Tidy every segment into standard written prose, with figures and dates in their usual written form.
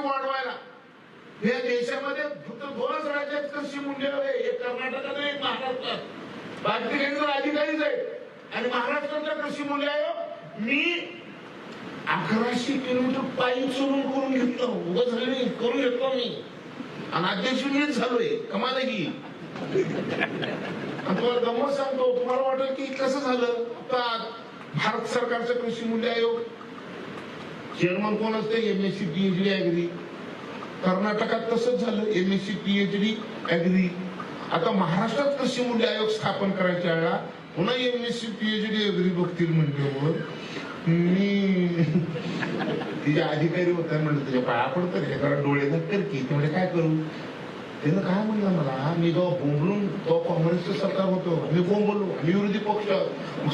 वाढवायला या देशामध्ये फक्त 2च राज्यात कृषी मूल्य आहे, एक कर्नाटकात आणि एक महाराष्ट्रात. बाकी केंद्र अधिकारीच आहेत. आणि महाराष्ट्रातलं कृषी मूल्य आयोग मी 1100 किलोमीटर पायी चलून करून घेतलं. उभं झालं नाही, करून घेतलो मी. आणि अध्यक्ष मीच झालोय. कमाल आहे की. तुम्हाला गमत सांगतो, तुम्हाला वाटत की कसं झालं. आता भारत सरकारचं कृषी मूल्य आयोग चेअरमन कोण असते, MSc PhD ऍग्री. कर्नाटकात तसंच झालं, MSc PhD ऍग्री. आता महाराष्ट्रात कृषी मूल्य आयोग स्थापन करायच्या वेळेला पुन्हा MSc PhD ऍग्री बघतील म्हणल्यावर मी तिचे अधिकारी होता म्हणलं तुझ्या पाया पडतं त्याच्याकडे डोळे धक्कर की तेवढे काय करू. त्यानं काय म्हणलं मला, मी जेव्हा बोंबलून तो काँग्रेसचं सरकार होतं, मी बोंबलो, आम्ही विरोधी पक्ष.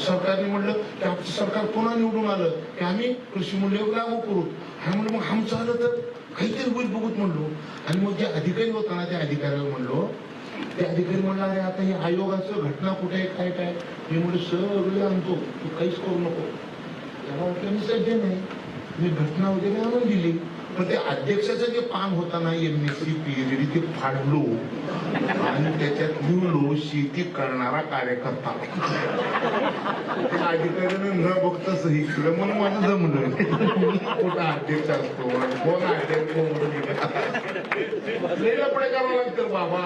सरकारने म्हणलं की आमचं सरकार पुन्हा निवडून आलं की आम्ही कृषी मूल्य लागू करू. आणि म्हणलं मग आमचं आलं तर काहीतरी होईल बघूत म्हणलो. आणि मग जे अधिकारी होता ना त्या अधिकाऱ्याला म्हणलो, ते अधिकारी म्हणला अरे आता हे आयोगाचं घटना कुठे आहे काय काय. मी म्हणलं सगळे आणतो, तू काहीच करू नको. त्याला वाटलं मी सज्ज नाही, मी घटना वगैरे आणून दिली. पण ते अध्यक्षाचं जे पान होता ना MSc PhD ते फाडलो आणि त्याच्यात लिहिलो शेती करणारा कार्यकर्ता. अधिकाऱ्याने न बघता सही केलं म्हणून माझं जमलं. कुठं अध्यक्ष असतो, कोण अध्यक्ष लपडे करावं लागतं बाबा.